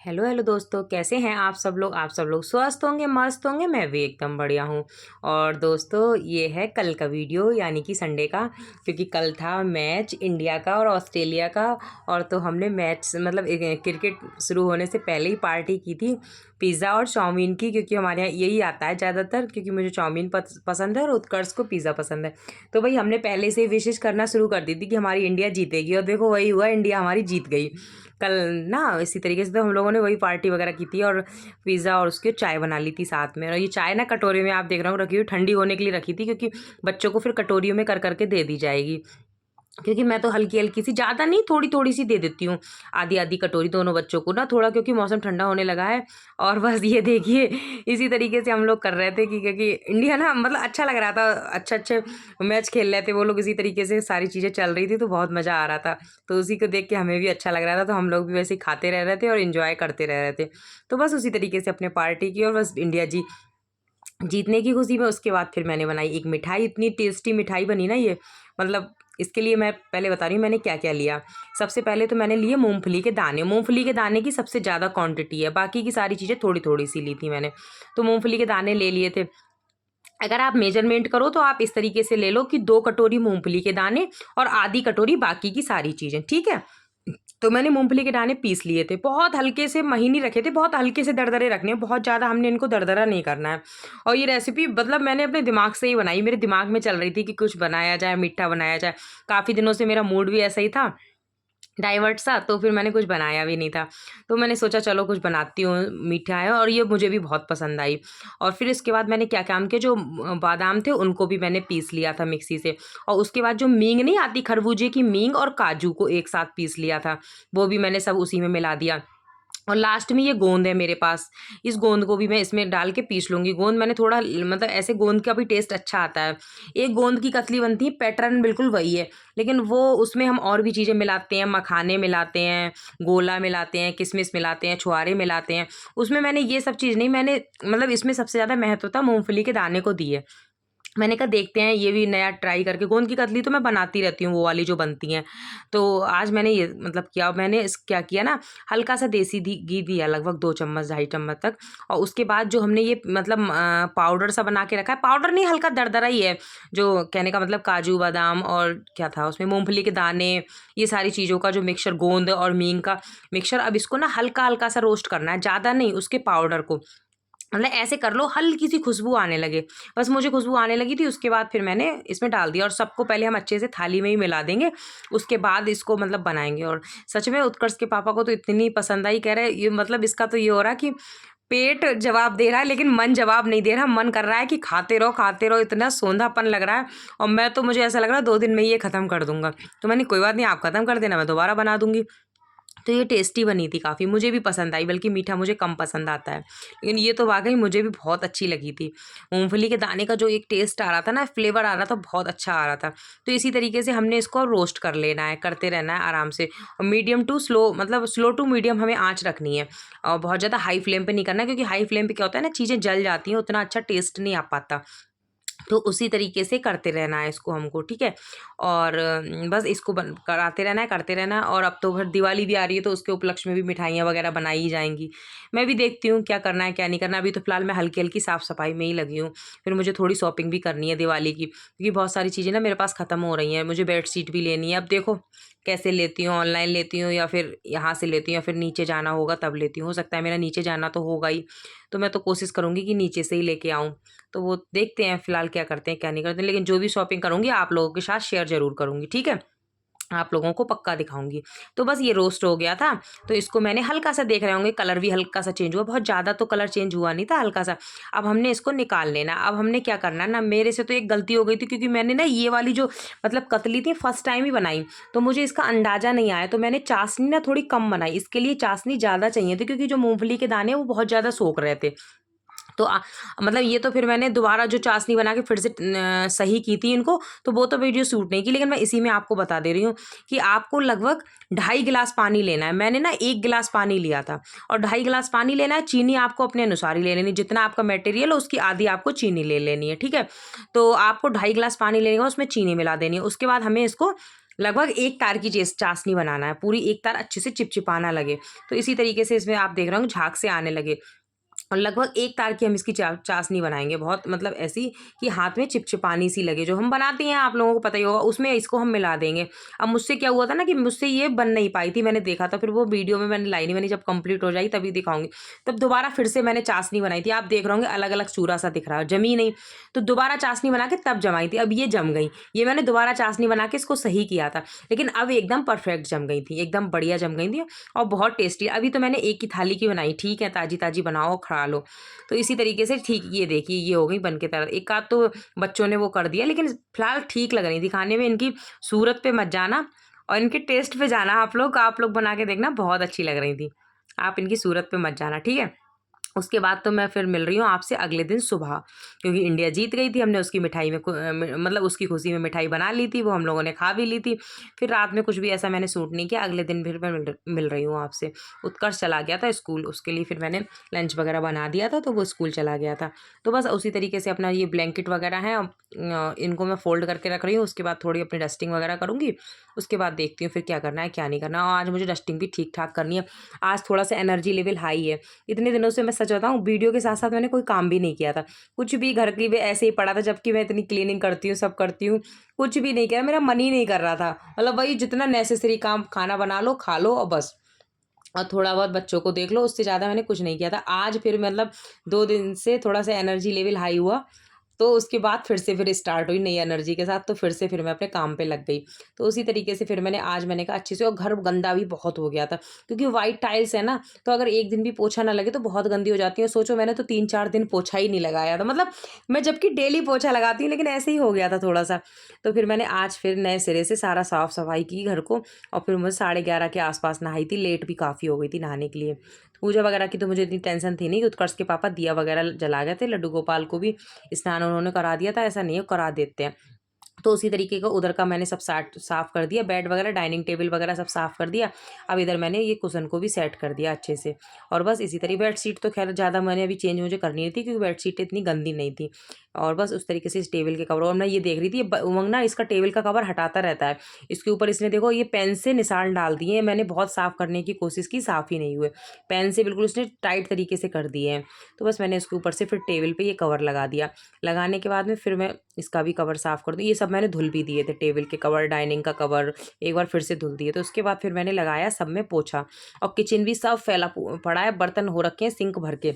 Hello hello दोस्तों, कैसे हैं आप सब लोग स्वस्थ होंगे, मस्त होंगे। मैं भी एकदम बढ़िया हूँ। और दोस्तों, ये है कल का वीडियो, यानी कि संडे का, क्योंकि कल था मैच इंडिया का और ऑस्ट्रेलिया का। और तो हमने मैच मतलब क्रिकेट शुरू होने से पहले ही पार्टी की थी पिज़्ज़ा और चाउमीन की, क्योंकि हमारे यहाँ यही आता है ज़्यादातर, क्योंकि मुझे चाउमीन पसंद है और उत्कर्ष को पिज़्ज़ा पसंद है। तो भाई हमने पहले से ही विशेष करना शुरू कर दी थी कि हमारी इंडिया जीतेगी, और देखो वही हुआ, इंडिया हमारी जीत गई कल ना। इसी तरीके से तो हम लोगों ने वही पार्टी वगैरह की थी, और पिज़्ज़ा और उसकी चाय बना ली थी साथ में। और ये चाय ना कटोरे में आप देख रहा हूँ रखी हुई, ठंडी होने के लिए रखी थी, क्योंकि बच्चों को फिर कटोरियों में कर करके दे दी जाएगी। क्योंकि मैं तो हल्की हल्की सी, ज़्यादा नहीं, थोड़ी थोड़ी सी दे देती हूँ, आधी आधी कटोरी दोनों बच्चों को ना, थोड़ा, क्योंकि मौसम ठंडा होने लगा है। और बस ये देखिए, इसी तरीके से हम लोग कर रहे थे कि क्योंकि इंडिया ना मतलब अच्छा लग रहा था, अच्छे अच्छे मैच खेल रहे थे वो लोग, इसी तरीके से सारी चीज़ें चल रही थी, तो बहुत मज़ा आ रहा था। तो उसी को देख के हमें भी अच्छा लग रहा था, तो हम लोग भी वैसे ही खाते रह रहे थे और इन्जॉय करते रह रहे थे। तो बस उसी तरीके से अपने पार्टी की, और बस इंडिया जीतने की खुशी में उसके बाद फिर मैंने बनाई एक मिठाई। इतनी टेस्टी मिठाई बनी ना ये, मतलब इसके लिए मैं पहले बता रही हूँ मैंने क्या क्या लिया। सबसे पहले तो मैंने लिए मूंगफली के दाने। मूंगफली के दाने की सबसे ज़्यादा क्वांटिटी है, बाकी की सारी चीज़ें थोड़ी थोड़ी सी ली थी मैंने। तो मूंगफली के दाने ले लिए थे। अगर आप मेजरमेंट करो तो आप इस तरीके से ले लो कि 2 कटोरी मूंगफली के दाने और आधी कटोरी बाकी की सारी चीज़ें, ठीक है। तो मैंने मूंगफली के दाने पीस लिए थे, बहुत हल्के से महीन रखे थे, बहुत हल्के से दरदरे रखने हैं, बहुत ज़्यादा हमने इनको दरदरा नहीं करना है। और ये रेसिपी मतलब मैंने अपने दिमाग से ही बनाई, मेरे दिमाग में चल रही थी कि कुछ बनाया जाए, मीठा बनाया जाए। काफ़ी दिनों से मेरा मूड भी ऐसा ही था, डाइवर्ट सा, तो फिर मैंने कुछ बनाया भी नहीं था। तो मैंने सोचा चलो कुछ बनाती हूँ, मीठा है, और ये मुझे भी बहुत पसंद आई। और फिर इसके बाद मैंने क्या काम किया, जो बादाम थे उनको भी मैंने पीस लिया था मिक्सी से। और उसके बाद जो मींग नहीं आती, खरबूजे की मींग और काजू को एक साथ पीस लिया था, वो भी मैंने सब उसी में मिला दिया। और लास्ट में ये गोंद है मेरे पास, इस गोंद को भी मैं इसमें डाल के पीस लूँगी। गोंद मैंने थोड़ा मतलब ऐसे गोंद का भी टेस्ट अच्छा आता है। एक गोंद की कतली बनती है, पैटर्न बिल्कुल वही है, लेकिन वो उसमें हम और भी चीज़ें मिलाते हैं, मखाने मिलाते हैं, गोला मिलाते हैं, किशमिश मिलाते हैं, छुआरे मिलाते हैं। उसमें मैंने ये सब चीज़ नहीं, मैंने मतलब इसमें सबसे ज़्यादा महत्वता मूँगफली के दाने को दी है। मैंने कहा देखते हैं ये भी नया ट्राई करके। गोंद की कतली तो मैं बनाती रहती हूँ, वो वाली जो बनती हैं। तो आज मैंने ये मतलब किया, मैंने क्या किया ना, हल्का सा देसी घी दिया, लगभग 2 चम्मच 2.5 चम्मच तक। और उसके बाद जो हमने ये मतलब पाउडर सा बना के रखा है, पाउडर नहीं, हल्का दरदरा ही है, जो कहने का मतलब काजू बादाम और क्या था उसमें, मूंगफली के दाने, ये सारी चीज़ों का जो मिक्सचर, गोंद और मींग का मिक्सचर। अब इसको ना हल्का हल्का सा रोस्ट करना है, ज़्यादा नहीं, उसके पाउडर को मतलब ऐसे कर लो हल्की सी खुशबू आने लगे। बस मुझे खुशबू आने लगी थी, उसके बाद फिर मैंने इसमें डाल दिया, और सबको पहले हम अच्छे से थाली में ही मिला देंगे, उसके बाद इसको मतलब बनाएंगे। और सच में उत्कर्ष के पापा को तो इतनी पसंद आई, कह रहे ये मतलब इसका तो ये हो रहा है कि पेट जवाब दे रहा है लेकिन मन जवाब नहीं दे रहा। मन कर रहा है कि खाते रहो, इतना सोंधापन लग रहा है। और मैं तो, मुझे ऐसा लग रहा है 2 दिन में ही ये ख़त्म कर दूंगा। तो मैंने कोई बात नहीं, आप ख़त्म कर देना, मैं दोबारा बना दूंगी। तो ये टेस्टी बनी थी काफ़ी, मुझे भी पसंद आई, बल्कि मीठा मुझे कम पसंद आता है, लेकिन ये तो वाक़ई मुझे भी बहुत अच्छी लगी थी। मूँगफली के दाने का जो एक टेस्ट आ रहा था ना, फ्लेवर आ रहा था, बहुत अच्छा आ रहा था। तो इसी तरीके से हमने इसको रोस्ट कर लेना है, करते रहना है आराम से, और मीडियम टू स्लो, मतलब स्लो टू मीडियम हमें आँच रखनी है। और बहुत ज़्यादा हाई फ्लेम पे नहीं करना है, क्योंकि हाई फ्लेम पे क्या होता है ना, चीज़ें जल जाती हैं, उतना अच्छा टेस्ट नहीं आ पाता। तो उसी तरीके से करते रहना है इसको हमको, ठीक है। और बस इसको कराते रहना है, करते रहना है। और अब तो फिर दिवाली भी आ रही है, तो उसके उपलक्ष्य में भी मिठाइयाँ वगैरह बनाई ही जाएंगी। मैं भी देखती हूँ क्या करना है क्या नहीं करना। अभी तो फिलहाल मैं हल्की हल्की साफ़ सफाई में ही लगी हूँ। फिर मुझे थोड़ी शॉपिंग भी करनी है दिवाली की, क्योंकि बहुत सारी चीज़ें ना मेरे पास ख़त्म हो रही हैं। मुझे बेडशीट भी लेनी है, अब देखो कैसे लेती हूँ, ऑनलाइन लेती हूँ या फिर यहाँ से लेती हूँ, या फिर नीचे जाना होगा तब लेती हूँ। हो सकता है मेरा नीचे जाना तो होगा ही, तो मैं तो कोशिश करूँगी कि नीचे से ही लेके आऊँ। तो वो देखते हैं फिलहाल क्या करते हैं क्या नहीं करते हैं, लेकिन जो भी शॉपिंग करूँगी आप लोगों के साथ शेयर ज़रूर करूँगी, ठीक है? आप लोगों को पक्का दिखाऊँगी। तो बस ये रोस्ट हो गया था, तो इसको मैंने हल्का-सा, देख रहे होंगे कलर भी हल्का-सा चेंज हुआ, बहुत ज़्यादा तो कलर चेंज हुआ नहीं था, हल्का-सा। अब हमने इसको निकाल लेना। अब हमने क्या करना है ना, मेरे से तो एक गलती हो गई थी, क्योंकि मैंने ना ये वाली जो मतलब कतली थी फर्स्ट टाइम ही बनाई, तो मुझे इसका अंदाज़ा नहीं आया, तो मैंने चाशनी ना थोड़ी कम बनाई। इसके लिए चाशनी ज़्यादा चाहिए थी, क्योंकि जो मूँगफली के दाने हैं वो बहुत ज़्यादा सोख रहे थे। तो मतलब ये तो फिर मैंने दोबारा जो चाशनी बना के फिर से सही की थी इनको, तो वो तो वीडियो शूट नहीं की, लेकिन मैं इसी में आपको बता दे रही हूँ कि आपको लगभग 2.5 गिलास पानी लेना है। मैंने ना 1 गिलास पानी लिया था, और 2.5 गिलास पानी लेना है। चीनी आपको अपने अनुसार ही ले लेनी, जितना आपका मटेरियल है उसकी आधी आपको चीनी ले लेनी है, ठीक है। तो आपको 2.5 गिलास पानी लेने का, उसमें चीनी मिला देनी है। उसके बाद हमें इसको लगभग एक तार की चाशनी बनाना है, पूरी एक तार अच्छे से चिपचिपाना लगे। तो इसी तरीके से इसमें आप देख रहे होंगे झाग से आने लगे, और लगभग एक तार की हम इसकी चाशनी बनाएंगे, बहुत मतलब ऐसी कि हाथ में चिपचिपानी सी लगे, जो हम बनाते हैं आप लोगों को पता ही होगा। उसमें इसको हम मिला देंगे। अब मुझसे क्या हुआ था ना कि मुझसे ये बन नहीं पाई थी, मैंने देखा था, फिर वो वीडियो में मैंने लाई नहीं, मैंने जब कंप्लीट हो जाएगी तभी दिखाऊंगी। तब दोबारा फिर से मैंने चाशनी बनाई थी, आप देख रहे होंगे अलग अलग चूरा सा दिख रहा है, जमी नहीं। तो दोबारा चाशनी बना के तब जमाई थी, अब ये जम गई। ये मैंने दोबारा चाशनी बना के इसको सही किया था, लेकिन अब एकदम परफेक्ट जम गई थी, एकदम बढ़िया जम गई थी और बहुत टेस्टी। अभी तो मैंने एक ही थाली की बनाई, ठीक है, ताजी ताजी बनाओ खा लो। तो इसी तरीके से ठीक, ये देखिए ये हो गई बन के तैयार। एक आध तो बच्चों ने वो कर दिया, लेकिन फिलहाल ठीक लग रही थी खाने में। इनकी सूरत पे मत जाना और इनके टेस्ट पे जाना, आप लोग बना के देखना, बहुत अच्छी लग रही थी। आप इनकी सूरत पे मत जाना, ठीक है। उसके बाद तो मैं फिर मिल रही हूँ आपसे अगले दिन सुबह, क्योंकि इंडिया जीत गई थी। हमने उसकी मिठाई में मतलब उसकी खुशी में मिठाई बना ली थी, वो हम लोगों ने खा भी ली थी। फिर रात में कुछ भी ऐसा मैंने सूट नहीं किया। अगले दिन फिर मैं मिल रही हूँ आपसे। उत्कर्ष चला गया था स्कूल, उसके लिए फिर मैंने लंच वगैरह बना दिया था, तो वो स्कूल चला गया था। तो बस उसी तरीके से अपना ये ब्लैंकेट वगैरह है, इनको मैं फ़ोल्ड करके रख रही हूँ। उसके बाद थोड़ी अपनी डस्टिंग वगैरह करूँगी, उसके बाद देखती हूँ फिर क्या करना है क्या नहीं करना। और आज मुझे डस्टिंग भी ठीक ठाक करनी है। आज थोड़ा सा एनर्जी लेवल हाई है। इतने दिनों से मैं सच बताऊँ, वीडियो के साथ साथ मैंने कोई काम भी नहीं किया था, कुछ भी घर की भी ऐसे ही पड़ा था, जबकि मैं इतनी क्लीनिंग करती हूँ, सब करती हूँ, कुछ भी नहीं किया। मेरा मन ही नहीं कर रहा था, मतलब वही जितना नेसेसरी काम, खाना बना लो, खा लो और बस, और थोड़ा बहुत बच्चों को देख लो, उससे ज़्यादा मैंने कुछ नहीं किया था। आज फिर मतलब 2 दिन से थोड़ा सा एनर्जी लेवल हाई हुआ, तो उसके बाद फिर स्टार्ट हुई नई एनर्जी के साथ, तो फिर मैं अपने काम पे लग गई। तो उसी तरीके से फिर मैंने कहा अच्छे से। और घर गंदा भी बहुत हो गया था, क्योंकि वाइट टाइल्स है ना, तो अगर एक दिन भी पोछा ना लगे तो बहुत गंदी हो जाती है। सोचो मैंने तो 3-4 दिन पोछा ही नहीं लगाया था, मतलब मैं जबकि डेली पोछा लगाती हूँ, लेकिन ऐसे ही हो गया था थोड़ा सा। तो फिर मैंने आज फिर नए सिरे से सारा साफ सफाई की घर को, और फिर मुझे 11:30 के आसपास नहाई थी। लेट भी काफ़ी हो गई थी नहाने के लिए। पूजा वगैरह की तो मुझे इतनी टेंशन थी नहीं, कि उत्कर्ष के पापा दिया वगैरह जला गए थे। लड्डू गोपाल को भी स्नान उन्होंने करा दिया था, ऐसा नहीं है, करा देते हैं। तो उसी तरीके का उधर का मैंने सब साफ़ कर दिया, बेड वगैरह, डाइनिंग टेबल वगैरह सब साफ़ कर दिया। अब इधर मैंने ये कुशन को भी सेट कर दिया अच्छे से। और बस इसी तरीके बेडशीट तो खैर ज़्यादा मैंने अभी चेंज मुझे करनी नहीं थी, क्योंकि बेडशीट इतनी गंदी नहीं थी। और बस उस तरीके से इस टेबल के कवर, और मैं ये देख रही थी, उमंग ना इसका टेबल का कवर हटाता रहता है। इसके ऊपर इसने देखो ये पेन से निशान डाल दिए हैं, मैंने बहुत साफ़ करने की कोशिश की, साफ़ ही नहीं हुए। पेन से बिल्कुल उसने टाइट तरीके से कर दिए हैं। तो बस मैंने इसके ऊपर से फिर टेबल पर ये कवर लगा दिया। लगाने के बाद में फिर मैं इसका भी कवर साफ़ कर दूँ। ये सब मैंने धुल भी दिए थे, टेबल के कवर, डाइनिंग का कवर एक बार फिर से धुल दिए। तो उसके बाद फिर मैंने लगाया सब में पोछा। और किचन भी सब फैला पड़ा है, बर्तन हो रखे हैं सिंक भर के,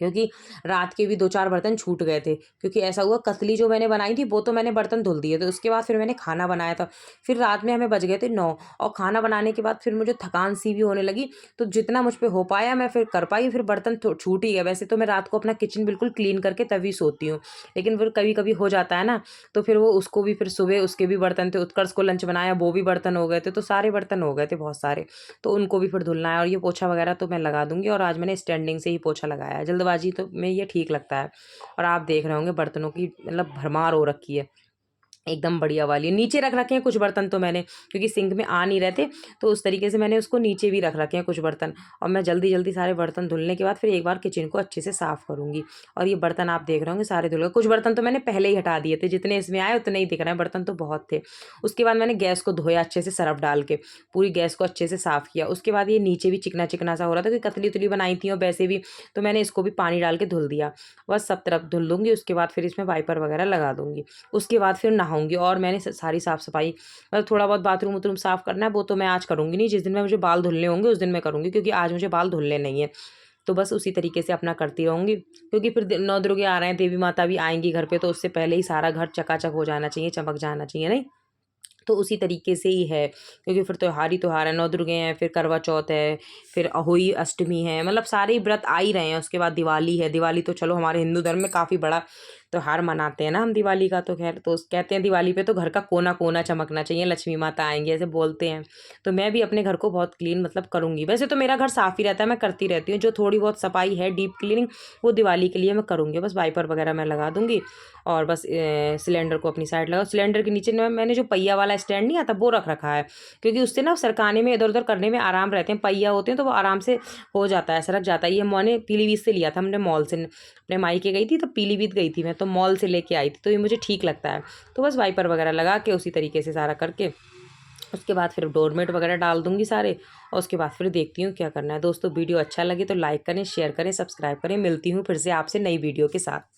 क्योंकि रात के भी 2-4 बर्तन छूट गए थे। क्योंकि ऐसा हुआ, कतली जो मैंने बनाई थी वो तो मैंने बर्तन धुल दिए थे। उसके बाद फिर मैंने खाना बनाया था, फिर रात में हमें बज गए थे 9। और खाना बनाने के बाद फिर मुझे थकान सी भी होने लगी, तो जितना मुझ पे हो पाया मैं फिर कर पाई, फिर बर्तन छूट ही गए। वैसे तो मैं रात को अपना किचन बिल्कुल क्लीन करके तभी सोती हूँ, लेकिन फिर कभी कभी हो जाता है ना, तो फिर वो उसको भी फिर सुबह उसके भी बर्तन थे, उत्कर्ष को लंच बनाया, वो भी बर्तन हो गए थे, तो सारे बर्तन हो गए थे बहुत सारे, तो उनको भी फिर धुलना है। और ये पोछा वगैरह तो मैं लगा दूंगी, और आज मैंने स्टैंडिंग से ही पोछा लगाया है, जल्दबाजी तो में ये ठीक लगता है। और आप देख रहे होंगे बर्तनों की मतलब भरमार हो रखी है, एकदम बढ़िया वाली। नीचे रख रखे हैं कुछ बर्तन तो मैंने, क्योंकि सिंक में आ नहीं रहे थे, तो उस तरीके से मैंने उसको नीचे भी रख रखे हैं कुछ बर्तन। और मैं जल्दी जल्दी सारे बर्तन धुलने के बाद फिर एक बार किचन को अच्छे से साफ़ करूँगी। और ये बर्तन आप देख रहे होंगे सारे धुल गए। कुछ बर्तन तो मैंने पहले ही हटा दिए थे, जितने इसमें आए उतने ही दिख रहे हैं, बर्तन तो बहुत थे। उसके बाद मैंने गैस को धोया अच्छे से सरफ डाल के, पूरी गैस को अच्छे से साफ़ किया। उसके बाद ये नीचे भी चिकना चिकना सा हो रहा था, क्योंकि कतली उतली बनाई थी और वैसे भी, तो मैंने इसको भी पानी डाल के धुल दिया। बस सब तरफ धुल दूँगी, उसके बाद फिर इसमें वाइपर वगैरह लगा दूँगी। उसके बाद फिर नहाऊँगी। और मैंने सारी साफ़ सफाई, मतलब थोड़ा बहुत बाथरूम वथरूम साफ़ करना है, वो तो मैं आज करूँगी नहीं, जिस दिन मैं मुझे बाल धुलने होंगे उस दिन मैं करूँगी, क्योंकि आज मुझे बाल धुलने नहीं है। तो बस उसी तरीके से अपना करती रहूँगी, क्योंकि फिर नौ दुर्गे आ रहे हैं, देवी माता भी आएंगी घर पे, तो उससे पहले ही सारा घर चकाचक हो जाना चाहिए, चमक जाना चाहिए, नहीं? तो उसी तरीके से ही है, क्योंकि फिर त्योहार ही त्योहार है, नौ दुर्गे हैं, फिर करवा चौथ है, फिर अहोई अष्टमी है, मतलब सारे ही व्रत आ ही रहे हैं। उसके बाद दिवाली है। दिवाली तो चलो हमारे हिंदू धर्म में काफ़ी बड़ा त्योहार मनाते हैं ना हम दिवाली का, तो खैर, तो कहते हैं दिवाली पे तो घर का कोना कोना चमकना चाहिए, लक्ष्मी माता आएंगी, ऐसे बोलते हैं। तो मैं भी अपने घर को बहुत क्लीन मतलब करूँगी। वैसे तो मेरा घर साफ़ ही रहता है, मैं करती रहती हूँ, जो थोड़ी बहुत सफाई है, डीप क्लीनिंग, वो दिवाली के लिए मैं करूँगी। बस वाइपर वगैरह मैं लगा दूँगी, और बस सिलेंडर को अपनी साइड लगाओ। सिलेंडर के नीचे मैंने जो पहिया वाला स्टैंड नहीं आता वो रख रखा है, क्योंकि उससे ना सरकाने में, इधर उधर करने में आराम रहते हैं। पहिया होते हैं तो वो आराम से हो जाता है, सरक जाता है। ये मैंने पीलीभीत से लिया था, हमने मॉल से, अपने मायके गई थी तो पीलीभीत गई थी मैं, तो मॉल से लेके आई थी, तो ये मुझे ठीक लगता है। तो बस वाइपर वगैरह लगा के उसी तरीके से सारा करके उसके बाद फिर डोरमेट वगैरह डाल दूँगी सारे, और उसके बाद फिर देखती हूँ क्या करना है। दोस्तों वीडियो अच्छा लगे तो लाइक करें, शेयर करें, सब्सक्राइब करें। मिलती हूँ फिर से आपसे नई वीडियो के साथ।